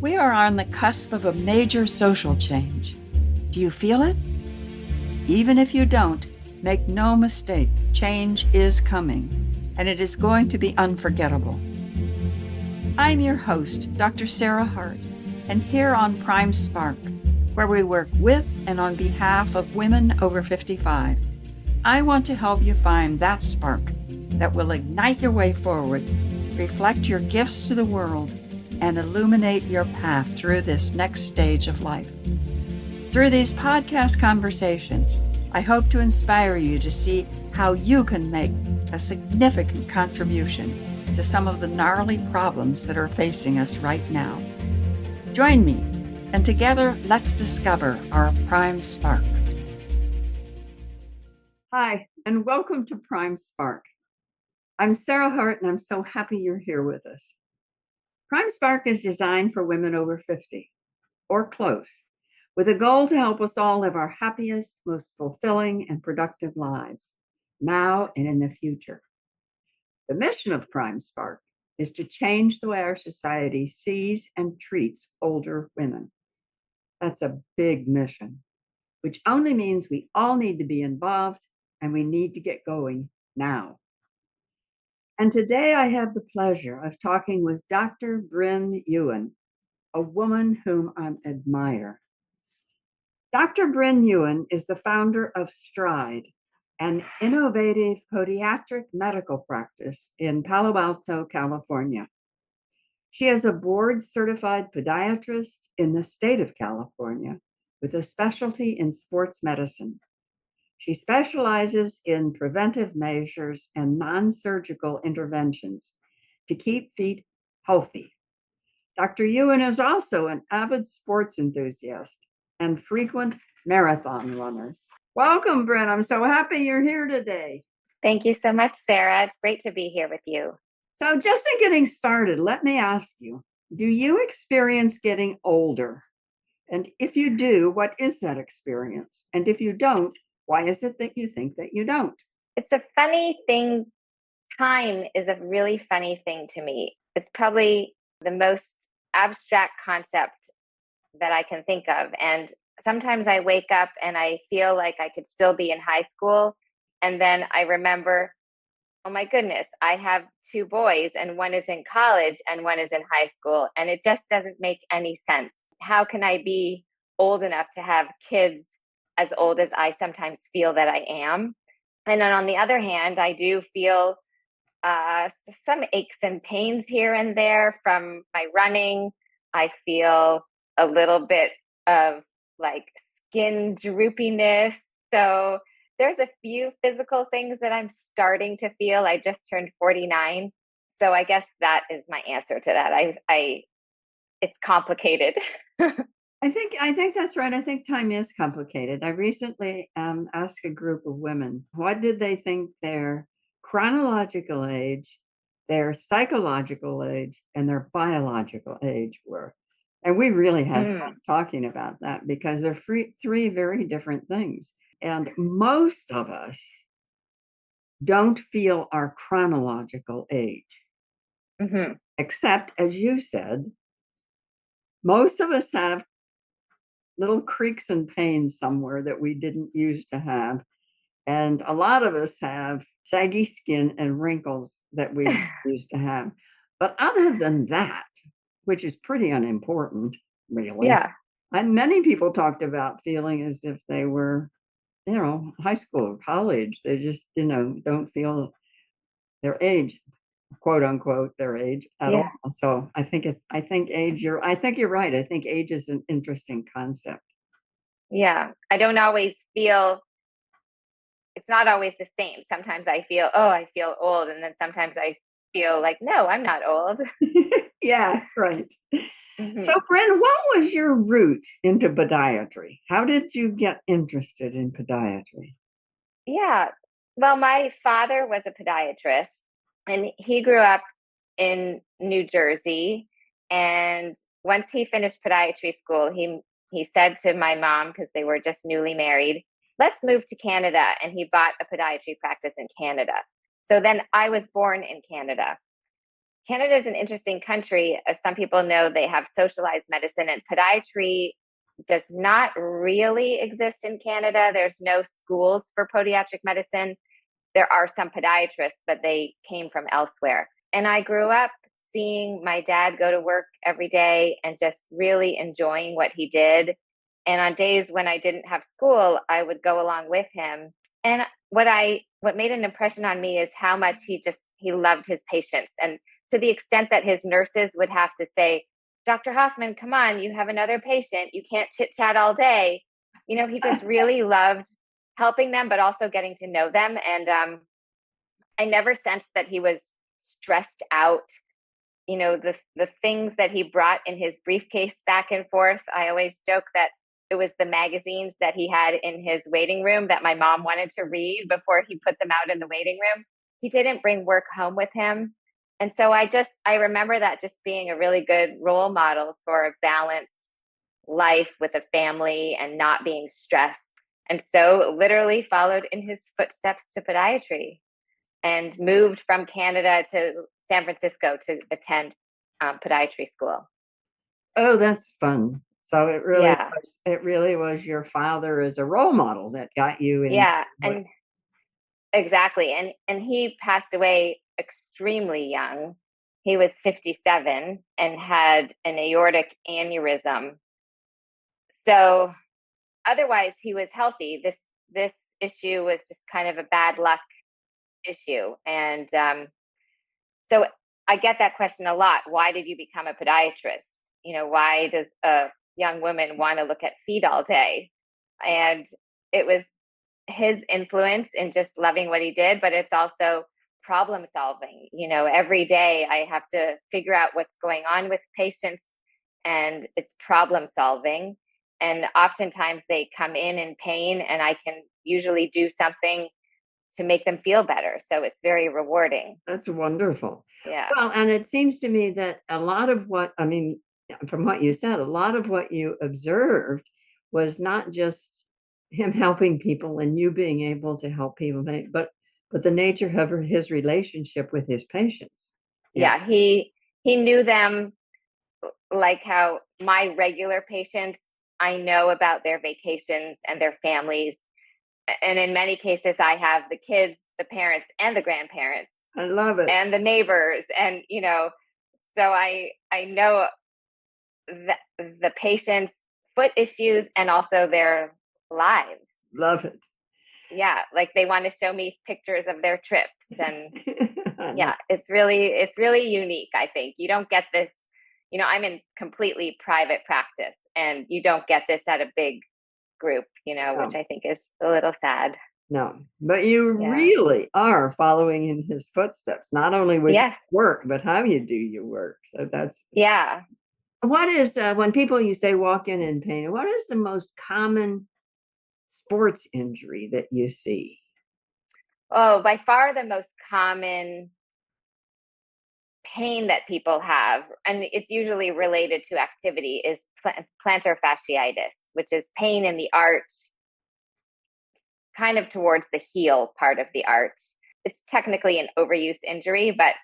We are on the cusp of a major social change. Do you feel it? Even if you don't, make no mistake, change is coming, and it is going to be unforgettable. I'm your host, Dr. Sarah Hart, and here on Prime Spark, where we work with and on behalf of women over 55, I want to help you find that spark that will ignite your way forward, reflect your gifts to the world, and illuminate your path through this next stage of life. Through these podcast conversations, I hope to inspire you to see how you can make a significant contribution to some of the gnarly problems that are facing us right now. Join me, and together let's discover our Prime Spark. Hi, and welcome to Prime Spark. I'm Sarah Hart, and I'm so happy you're here with us. Prime Spark is designed for women over 50 or close, with a goal to help us all live our happiest, most fulfilling, and productive lives, now and in the future. The mission of Prime Spark is to change the way our society sees and treats older women. That's a big mission, which only means we all need to be involved and we need to get going now. And today I have the pleasure of talking with Dr. Brynn Ewen, a woman whom I admire. Dr. Brynn Ewen is the founder of Stride, an innovative podiatric medical practice in Palo Alto, California. She is a board-certified podiatrist in the state of California with a specialty in sports medicine. She specializes in preventive measures and non-surgical interventions to keep feet healthy. Dr. Ewen is also an avid sports enthusiast and frequent marathon runner. Welcome, Brynn. I'm so happy you're here today. Thank you so much, Sarah. It's great to be here with you. So just in getting started, let me ask you, do you experience getting older? And if you do, what is that experience? And if you don't, why is it that you think that you don't? It's a funny thing. Time is a really funny thing to me. It's probably the most abstract concept that I can think of. And sometimes I wake up and I feel like I could still be in high school. And then I remember, oh my goodness, I have two boys and one is in college and one is in high school. And it just doesn't make any sense. How can I be old enough to have kids as old as I sometimes feel that I am? And then on the other hand, I do feel some aches and pains here and there from my running. I feel a little bit of like skin droopiness. So there's a few physical things that I'm starting to feel. I just turned 49. So I guess that is my answer to that. It's complicated. I think that's right. I think time is complicated. I recently asked a group of women, what did they think their chronological age, their psychological age, and their biological age were? And we really had fun talking about that because they're three very different things. And most of us don't feel our chronological age, except, as you said, most of us have little creaks and pains somewhere that we didn't used to have. And a lot of us have saggy skin and wrinkles that we used to have. But other than that, which is pretty unimportant, really. Yeah. And many people talked about feeling as if they were, high school or college. They just, don't feel their age, quote unquote, their age at all. So I think you're right. I think age is an interesting concept. Yeah. I don't always feel, it's not always the same. Sometimes I feel, I feel old. And then sometimes I feel like, no, I'm not old. Yeah, right. So, Brynn, what was your route into podiatry? How did you get interested in podiatry? Yeah. Well, my father was a podiatrist and he grew up in New Jersey. And once he finished podiatry school, he said to my mom, because they were just newly married, let's move to Canada. And he bought a podiatry practice in Canada. So then I was born in Canada. Canada is an interesting country. As some people know, they have socialized medicine, and podiatry does not really exist in Canada. There's no schools for podiatric medicine. There are some podiatrists, but they came from elsewhere. And I grew up seeing my dad go to work every day and just really enjoying what he did. And on days when I didn't have school, I would go along with him. And what made an impression on me is how much he loved his patients, and to the extent that his nurses would have to say, "Dr. Hoffman, come on, you have another patient. You can't chit chat all day." He just really loved helping them, but also getting to know them. And I never sensed that he was stressed out. The things that he brought in his briefcase back and forth. I always joke that it was the magazines that he had in his waiting room that my mom wanted to read before he put them out in the waiting room. He didn't bring work home with him. And so I remember that just being a really good role model for a balanced life with a family and not being stressed. And so literally followed in his footsteps to podiatry and moved from Canada to San Francisco to attend podiatry school. Oh, that's fun. So Yeah. it really was your father as a role model that got you in Yeah. what. And exactly. And he passed away extremely young. He was 57 and had an aortic aneurysm. So otherwise he was healthy. This issue was just kind of a bad luck issue. And so I get that question a lot. Why did you become a podiatrist? Why does a young woman want to look at feet all day? And it was his influence in just loving what he did, but it's also problem solving. Every day I have to figure out what's going on with patients, and it's problem solving. And oftentimes they come in pain, and I can usually do something to make them feel better. So it's very rewarding. That's wonderful. Yeah. Well, and it seems to me that a lot of what, I mean, from what you said, a lot of what you observed was not just him helping people and you being able to help people, but the nature of his relationship with his patients. Yeah. Yeah. He knew them like how my regular patients, I know about their vacations and their families. And in many cases, I have the kids, the parents, and the grandparents, I love it. and the neighbors. And, so I know the patients' foot issues and also their lives. Love it. Yeah. Like they want to show me pictures of their trips. And I know. yeah, it's really unique. I think you don't get this. I'm in completely private practice, and you don't get this at a big group, which No, I think is a little sad. no, but you Yeah. really are following in his footsteps, not only with your Yes. work, but how you do your work. So that's Yeah. what is when people you say walk in pain, what is the most common sports injury that you see? Oh, by far the most common pain that people have, and it's usually related to activity, is plantar fasciitis, which is pain in the arch, kind of towards the heel part of the arch. It's technically an overuse injury, but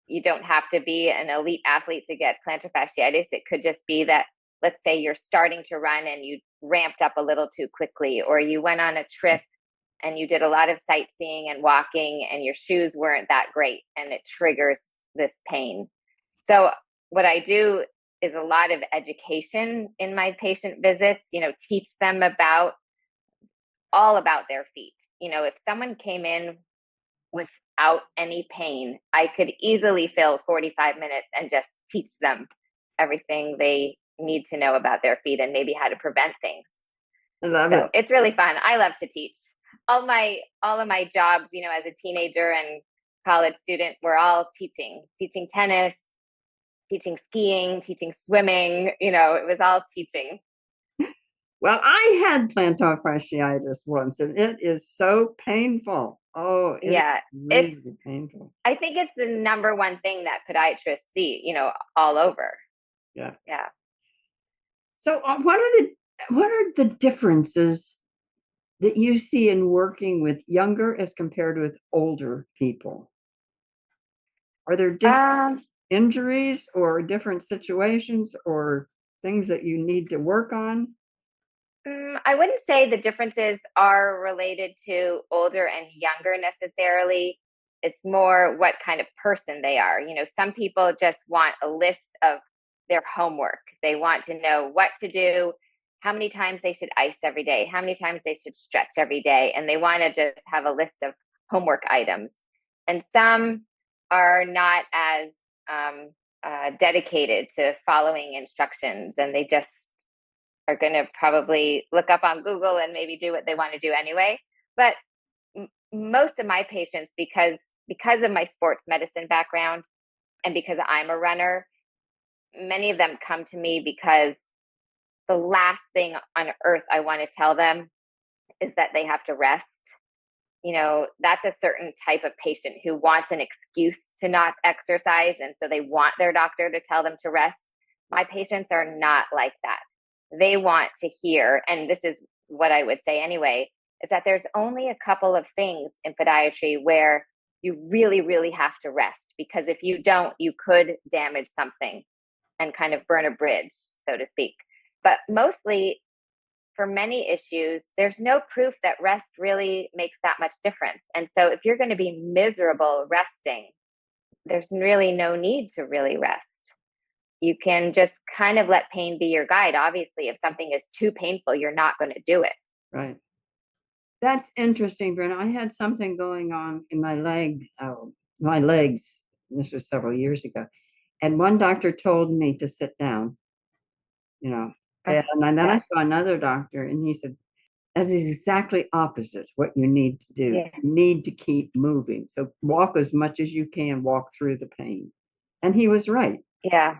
you don't have to be an elite athlete to get plantar fasciitis. It could just be that, let's say you're starting to run and you ramped up a little too quickly, or you went on a trip and you did a lot of sightseeing and walking and your shoes weren't that great, and it triggers this pain. So what I do is a lot of education in my patient visits, teach them all about their feet. If someone came in without any pain, I could easily fill 45 minutes and just teach them everything they need to know about their feet and maybe how to prevent things. I love So it. it's really fun. I love to teach. All of my jobs, as a teenager and college student, were all teaching tennis, teaching skiing, teaching swimming. It was all teaching. Well, I had plantar fasciitis once, and it is so painful. Oh, it is Yeah, it's. really painful. I think it's the number one thing that podiatrists see, all over. Yeah. Yeah. So, what are the differences that you see in working with younger as compared with older people? Are there different? injuries or different situations or things that you need to work on? I wouldn't say the differences are related to older and younger necessarily. It's more what kind of person they are. Some people just want a list of their homework. They want to know what to do, how many times they should ice every day, how many times they should stretch every day, and they want to just have a list of homework items. And some are not as dedicated to following instructions, and they just are going to probably look up on Google and maybe do what they want to do anyway. But most of my patients, because of my sports medicine background and because I'm a runner, many of them come to me because the last thing on earth I want to tell them is that they have to rest. That's a certain type of patient who wants an excuse to not exercise. And so they want their doctor to tell them to rest. My patients are not like that. They want to hear, and this is what I would say anyway, is that there's only a couple of things in podiatry where you really, really have to rest, because if you don't, you could damage something and kind of burn a bridge, so to speak. But mostly, for many issues, there's no proof that rest really makes that much difference. And so if you're going to be miserable resting, there's really no need to really rest. You can just kind of let pain be your guide. Obviously, if something is too painful, you're not going to do it. Right. That's interesting, Brynn. I had something going on in my legs. This was several years ago. And one doctor told me to sit down, you know, Oh, and then I yeah. saw another doctor and he said, that is exactly opposite what you need to do. Yeah. You need to keep moving. So walk as much as you can, walk through the pain. And he was right. Yeah.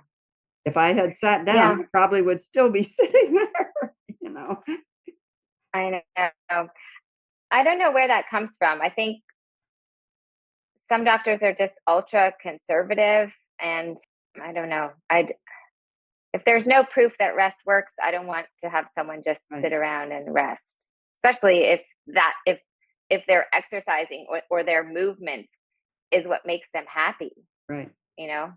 If I had sat down, Yeah. I probably would still be sitting there, you know. I know. I don't know where that comes from. I think some doctors are just ultra conservative, and I don't know. If there's no proof that rest works, I don't want to have someone just Right, sit around and rest. Especially if they're exercising, or their movement is what makes them happy, right. you know?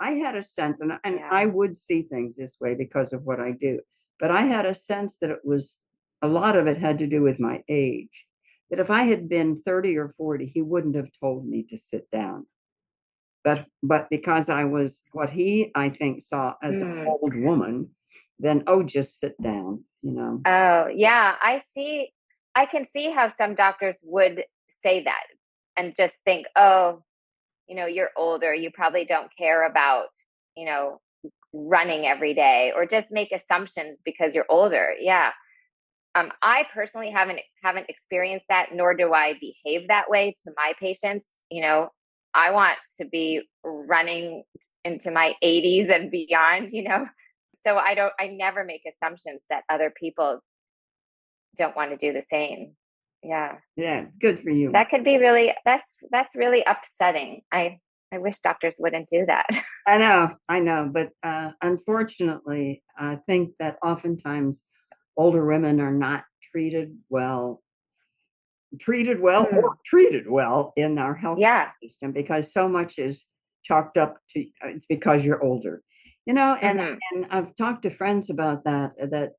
I had a sense, and Yeah. I would see things this way because of what I do, but I had a sense that it was a lot of it had to do with my age. That if I had been 30 or 40, he wouldn't have told me to sit down. But because I was what he, I think, saw as an Hmm. old woman, then, oh, just sit down, you know. Oh, yeah. I can see how some doctors would say that and just think, oh, you're older. You probably don't care about, you know, running every day, or just make assumptions because you're older. Yeah. I personally haven't experienced that, nor do I behave that way to my patients. I want to be running into my 80s and beyond. So I never make assumptions that other people don't want to do the same. Yeah. Yeah, good for you. That could be really that's really upsetting. I wish doctors wouldn't do that. I know, but unfortunately, I think that oftentimes older women are not treated well, or Mm, treated well in our health yeah. system because so much is chalked up to it's because you're older, Hmm. and I've talked to friends about that. That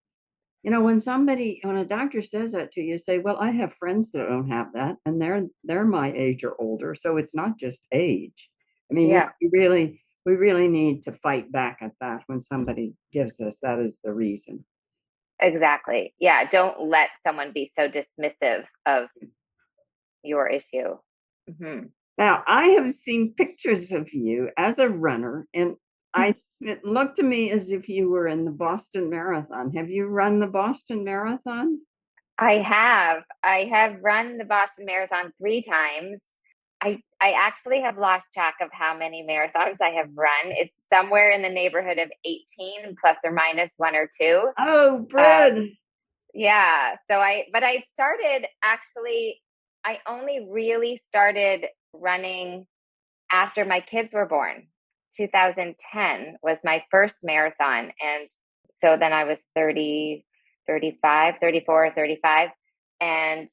when a doctor says that to you, say, well, I have friends that don't have that, and they're my age or older, so it's not just age. I mean, Yeah. we really need to fight back at that when somebody gives us that is the reason. Exactly. Yeah, don't let someone be so dismissive of your issue. Hmm. Now, I have seen pictures of you as a runner, and it looked to me as if you were in the Boston Marathon. Have you run the Boston Marathon? I have run the Boston Marathon 3 times. I actually have lost track of how many marathons I have run. It's somewhere in the neighborhood of 18 plus or minus 1 or 2. Oh, Um, Brynn. yeah, but I started actually I only really started running after my kids were born. 2010 was my first marathon, and so then I was 30, 35, 34, 35, and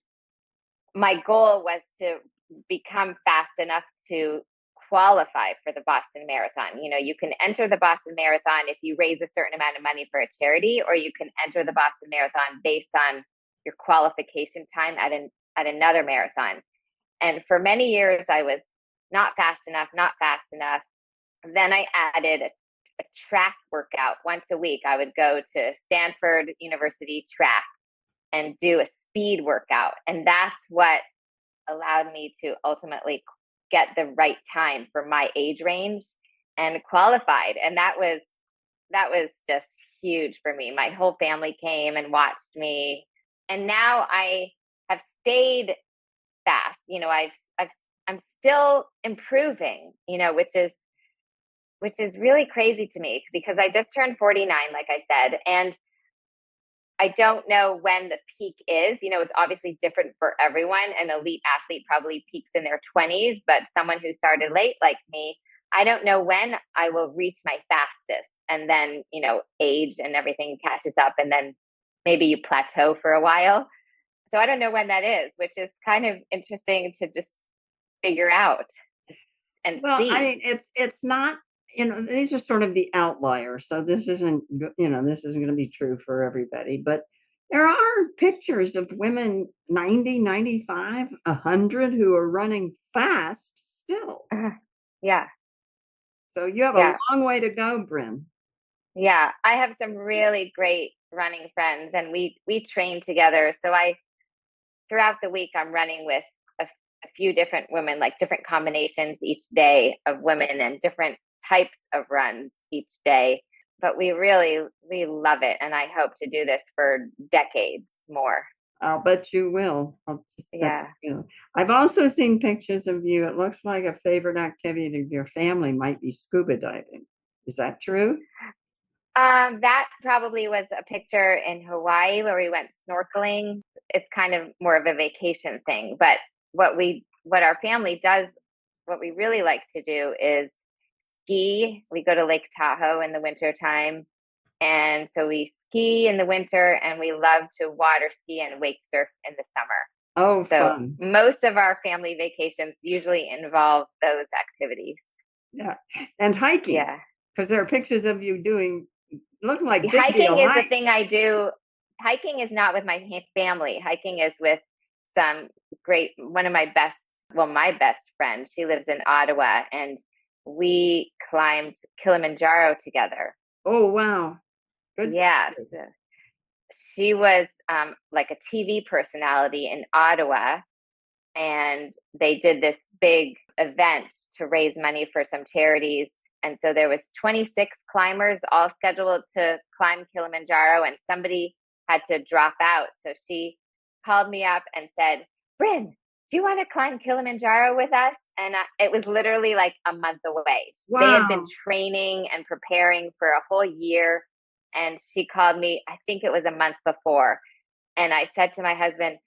my goal was to become fast enough to qualify for the Boston Marathon. You can enter the Boston Marathon if you raise a certain amount of money for a charity, or you can enter the Boston Marathon based on your qualification time at another marathon. And for many years, I was not fast enough, not fast enough. Then I added a track workout once a week. I would go to Stanford University track and do a speed workout. And that's what allowed me to ultimately get the right time for my age range and qualified. And that was just huge for me. My whole family came and watched me. And now I have stayed fast. I'm still improving, which is really crazy to me because I just turned 49, like I said, and I don't know when the peak is. It's obviously different for everyone. An elite athlete probably peaks in their 20s, but someone who started late like me, I don't know when I will reach my fastest. And then, age and everything catches up, and then maybe you plateau for a while. So I don't know when that is, which is kind of interesting to just figure out and Well, see. I mean, it's not, these are sort of the outliers. So this isn't, this isn't going to be true for everybody, but there are pictures of women 90, 95, 100 who are running fast still. Yeah. So you have a long way to go, Brynn. Yeah. I have some really great running friends, and we train together. So throughout the week, I'm running with a few different women, like different combinations each day of women and different types of runs each day. But we love it. And I hope to do this for decades more. I'll bet you will. Yeah. I've also seen pictures of you. It looks like a favorite activity of your family might be scuba diving. Is that true? That probably was a picture in Hawaii where we went snorkeling. It's kind of more of a vacation thing, but what our family does, what we really like to do is ski. We go to Lake Tahoe in the wintertime. And so we ski in the winter, and we love to water ski and wake surf in the summer. Oh, So fun. most of our family vacations usually involve those activities. Yeah. And hiking. Yeah. Because there are pictures of you doing, looks like big Hiking deal is the hikes. thing I do. Hiking is not with my family. Hiking is with one of my best friend. She lives in Ottawa, and we climbed Kilimanjaro together. Oh, wow. Good. Yes. She was like a TV personality in Ottawa, and they did this big event to raise money for some charities. And so there was 26 climbers all scheduled to climb Kilimanjaro, and somebody had to drop out. So she called me up and said, "Brynn, do you want to climb Kilimanjaro with us?" And it was literally like a month away. Wow. They had been training and preparing for a whole year. And she called me, I think it was a month before. And I said to my husband,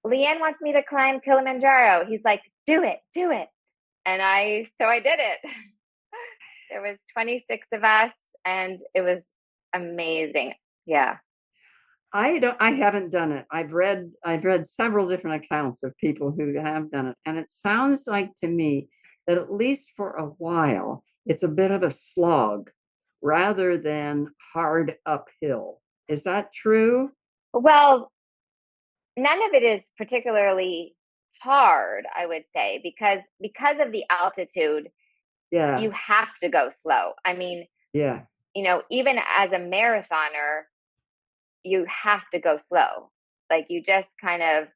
"Leanne wants me to climb Kilimanjaro." He's like, do it. And so I did it. There was 26 of us, and it was amazing. Yeah. I haven't done it. I've read several different accounts of people who have done it. And it sounds like to me that at least for a while, it's a bit of a slog rather than hard uphill. Is that true? Well, none of it is particularly hard, I would say, because of the altitude, Yeah. you have to go slow. I mean, Yeah. Even as a marathoner, you have to go slow. Like, you just kind of,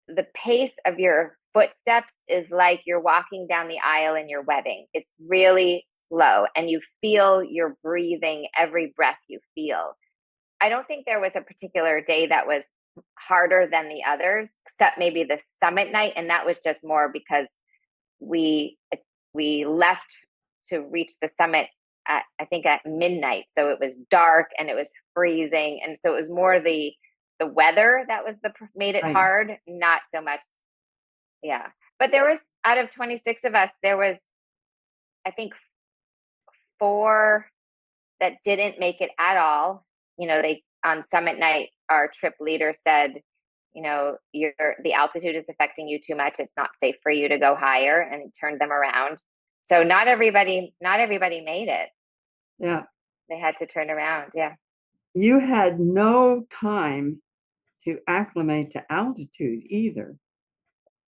the pace of your footsteps is like you're walking down the aisle in your wedding. It's really slow, and you feel your breathing every breath you feel. I don't think there was a particular day that was harder than the others, except maybe the summit night. And that was just more because we left to reach the summit I think at midnight. So it was dark and it was freezing. And so it was more the weather that was made it hard, not so much. Yeah. But there was, out of 26 of us, there was, I think, 4 that didn't make it at all. They, on summit night, our trip leader said, the altitude is affecting you too much. It's not safe for you to go higher, and turned them around. So not everybody made it. Yeah. They had to turn around. Yeah. You had no time to acclimate to altitude either.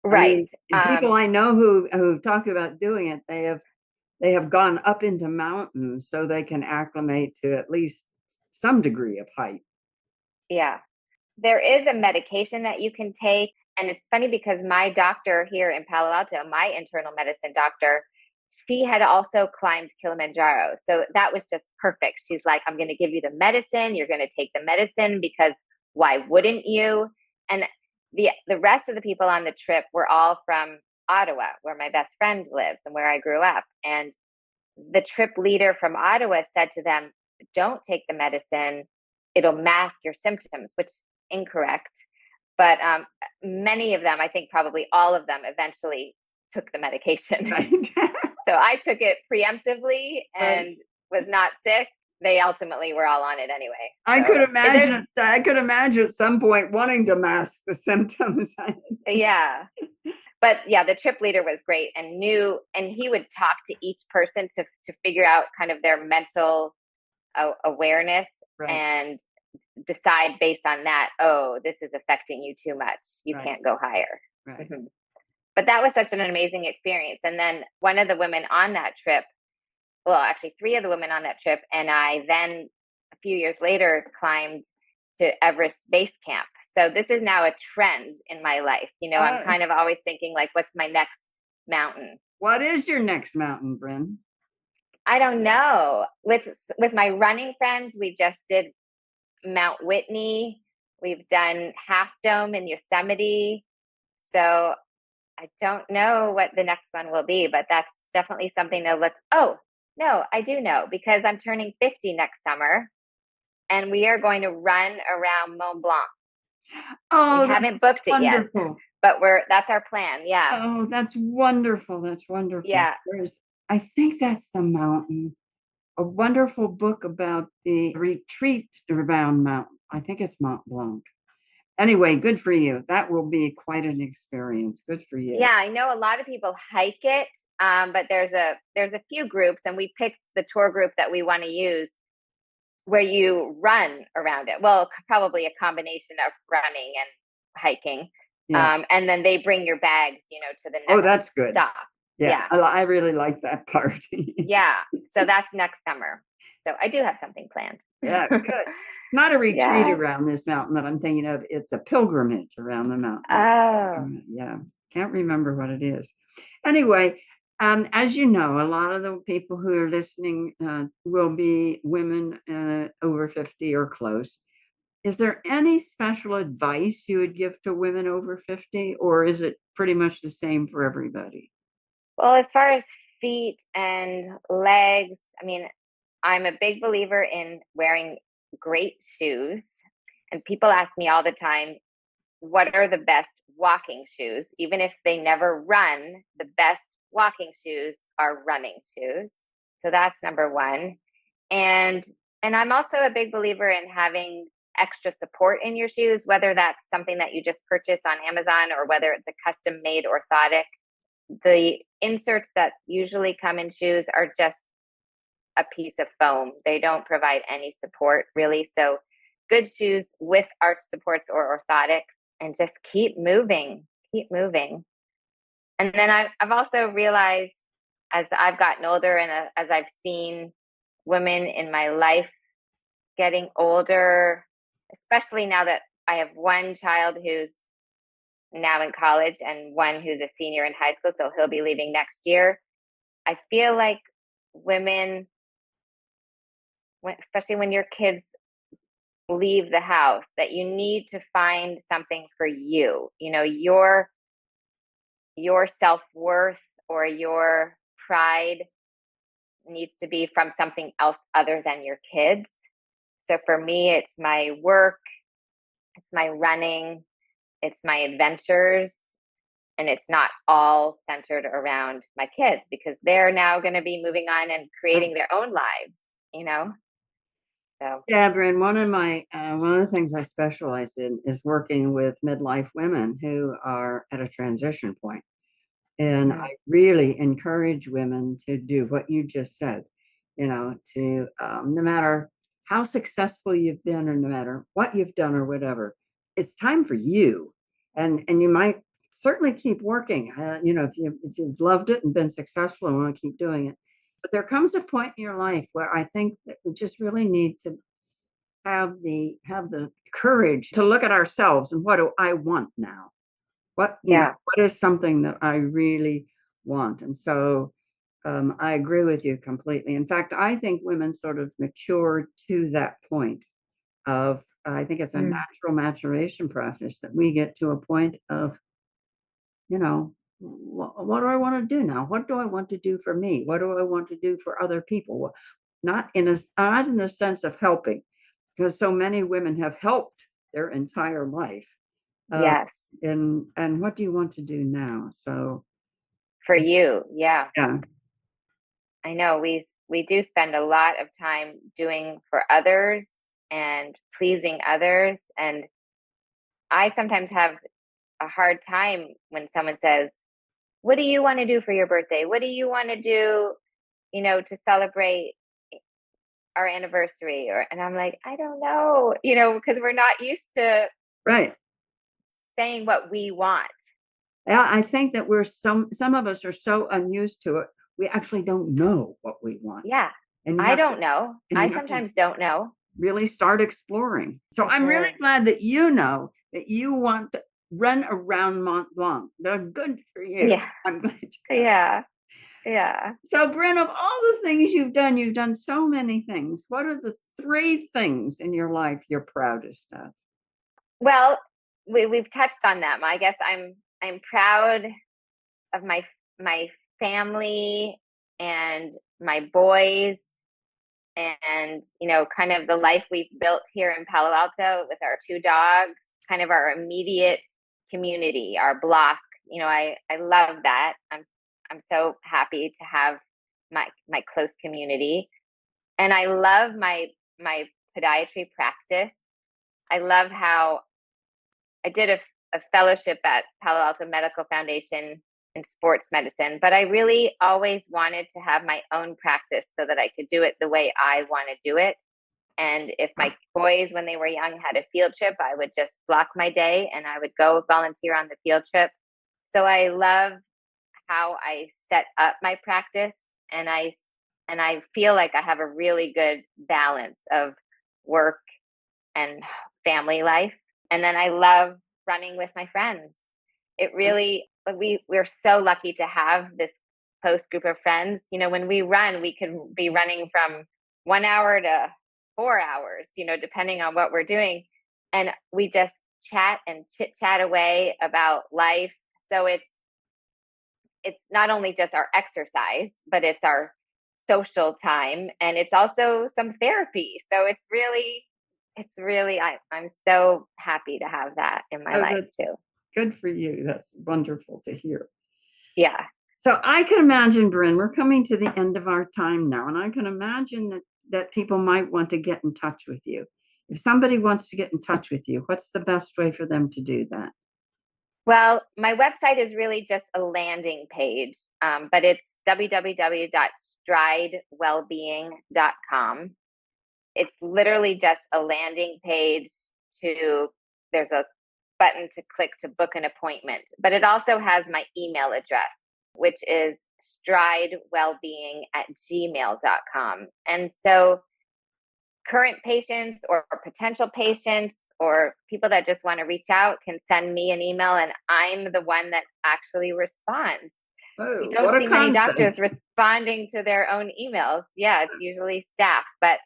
I Right. mean, and people I know who talk about doing it, they have gone up into mountains so they can acclimate to at least some degree of height. Yeah. There is a medication that you can take. And it's funny because my doctor here in Palo Alto, my internal medicine doctor, she had also climbed Kilimanjaro. So that was just perfect. She's like, I'm going to give you the medicine. You're going to take the medicine because why wouldn't you? And the rest of the people on the trip were all from Ottawa, where my best friend lives and where I grew up. And the trip leader from Ottawa said to them, don't take the medicine. It'll mask your symptoms, which is incorrect. But many of them, I think probably all of them, eventually took the medication. Right. So I took it preemptively and Right. was not sick. They ultimately were all on it anyway. I So could imagine. I could imagine at some point wanting to mask the symptoms. yeah. But yeah, the trip leader was great and knew, and he would talk to each person to figure out kind of their mental awareness Right. and decide based on that, oh, this is affecting you too much. You Right. can't go higher. Right. Mhm. But that was such an amazing experience. And then one of the women on that trip, well, actually, three of the women on that trip, and I then a few years later climbed to Everest Base Camp. So this is now a trend in my life. I'm kind of always thinking, like, what's my next mountain? What is your next mountain, Brynn? I don't know. With my running friends, we just did Mount Whitney. We've done Half Dome in Yosemite. So I don't know what the next one will be, but that's definitely something to look. Oh, no, I do know because I'm turning 50 next summer and we are going to run around Mont Blanc. We Oh, that's haven't booked it yet, wonderful. but that's our plan. Yeah. Oh, that's wonderful. That's wonderful. Yeah. I think that's the mountain. A wonderful book about the retreat around mountain. I think it's Mont Blanc. Anyway, good for you. That will be quite an experience. Good for you. Yeah, I know a lot of people hike it, but there's a few groups, and we picked the tour group that we want to use where you run around it. Well, probably a combination of running and hiking. Yeah. And then they bring your bags, to the Oh, next that's good. stop. Yeah. Yeah. I really like that part. Yeah. So that's next summer. So I do have something planned. Yeah, good. It's not a retreat Yeah. around this mountain that I'm thinking of. It's a pilgrimage around the mountain. Oh, Yeah. Can't remember what it is. Anyway, as you know, a lot of the people who are listening will be women over 50 or close. Is there any special advice you would give to women over 50, or is it pretty much the same for everybody? well, as far as feet and legs, I mean, I'm a big believer in wearing great shoes. And people ask me all the time, what are the best walking shoes? Even if they never run, the best walking shoes are running shoes. So that's number one. And and I'm also a big believer in having extra support in your shoes, whether that's something that you just purchase on Amazon or whether it's a custom made orthotic. The inserts that usually come in shoes are just a piece of foam. They don't provide any support really. So good shoes with arch supports or orthotics and just keep moving, keep moving. And then I've also realized as I've gotten older and as I've seen women in my life getting older, especially now that I have one child who's now in college and one who's a senior in high school, so he'll be leaving next year. I feel like women, especially when your kids leave the house, that you need to find something for you. Your self-worth or your pride needs to be from something else other than your kids. So for me, it's my work, it's my running, it's my adventures, and it's not all centered around my kids because they're now going to be moving on and creating their own lives. So Yeah, Bryn, one of the things I specialize in is working with midlife women who are at a transition point. And Mhm. I really encourage women to do what you just said, to no matter how successful you've been or no matter what you've done or whatever, it's time for you. And you might certainly keep working, if you've loved it and been successful and want to keep doing it. But there comes a point in your life where I think that we just really need to have the courage to look at ourselves and what do I want now? Yeah. What is something that I really want? And so I agree with you completely. In fact, I think women sort of mature to that point of, I think it's a Mm. natural maturation process that we get to a point of, what do I want to do now? What do I want to do for me? What do I want to do for other people? Not in the sense of helping, because so many women have helped their entire life. Uh, Yes. and what do you want to do now? So For you. Yeah. yeah, I know we do spend a lot of time doing for others and pleasing others, and I sometimes have a hard time when someone says, "What do you want to do for your birthday? What do you want to do, to celebrate our anniversary?" Or and I'm like, "I don't know," because we're not used to right. saying what we want. Yeah, I think that some of us are so unused to it, we actually don't know what we want. Yeah. And you I have to don't know. and I you have to sometimes don't know. really start exploring. So For I'm really sure. glad that you know that you want to run around Mont Blanc. Good for you. Yeah. I'm glad you got it. Yeah. Yeah. So, Bryn, of all the things you've done so many things. What are the three things in your life you're proudest of? Well, we've touched on them. I guess I'm proud of my family and my boys, and kind of the life we've built here in Palo Alto with our two dogs, kind of our immediate community, our block. I love that. I'm so happy to have my close community, and I love my podiatry practice. I love how I did a fellowship at Palo Alto Medical Foundation in sports medicine, but I really always wanted to have my own practice so that I could do it the way I want to do it. And if my boys, when they were young, had a field trip, I would just block my day and I would go volunteer on the field trip. So I love how I set up my practice, and I feel like I have a really good balance of work and family life. And then I love running with my friends. It That's really we're so lucky to have this close group of friends. When we run, we could be running from 1 hour to 4 hours, depending on what we're doing. And we just chat and chit chat away about life. So it's not only just our exercise, but it's our social time, and it's also some therapy. So it's really I'm so happy to have that in my oh, life that's too. good for you. That's wonderful to hear. Yeah. So I can imagine, Bryn, we're coming to the end of our time now, and I can imagine that people might want to get in touch with you. If somebody wants to get in touch with you, what's the best way for them to do that? Well, my website is really just a landing page, but it's www.stridewellbeing.com. It's literally just a landing page to, there's a button to click to book an appointment, but it also has my email address, which is stridewellbeing@gmail.com. And so current patients or potential patients or people that just want to reach out can send me an email, and I'm the one that actually responds. You Oh, don't what a see many concept. doctors responding to their own emails. Yeah, it's usually staff, but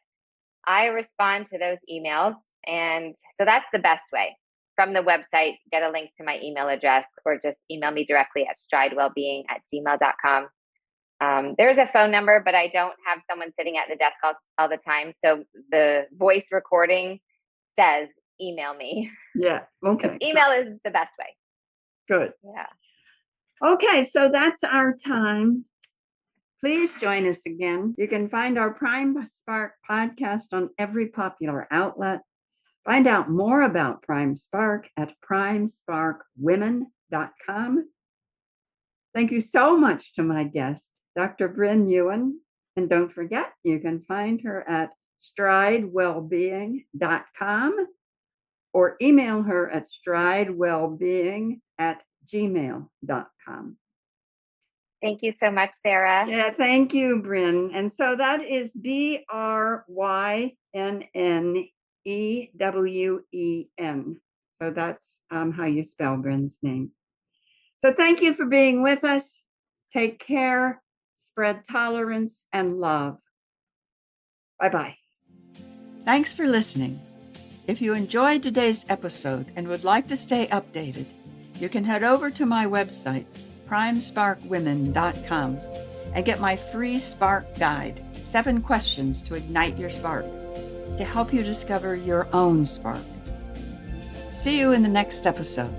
I respond to those emails. And so that's the best way. From the website, get a link to my email address or just email me directly at stridewellbeing@gmail.com. There's a phone number, but I don't have someone sitting at the desk all the time. So the voice recording says email me. Yeah. So Okay. email is the best way. Good. Yeah. Okay. So that's our time. Please join us again. You can find our Prime Spark podcast on every popular outlet. Find out more about Prime Spark at primesparkwomen.com. Thank you so much to my guest, Dr. Brynn Ewen. And don't forget, you can find her at stridewellbeing.com or email her at stridewellbeing@gmail.com. Thank you so much, Sarah. Yeah, thank you, Brynn. And so that is BrynnEwen. So that's how you spell Brynn's name. So thank you for being with us. Take care, spread tolerance and love. Bye-bye. Thanks for listening. If you enjoyed today's episode and would like to stay updated, you can head over to my website, primesparkwomen.com, and get my free Spark Guide, 7 questions to ignite your spark, to help you discover your own spark. See you in the next episode.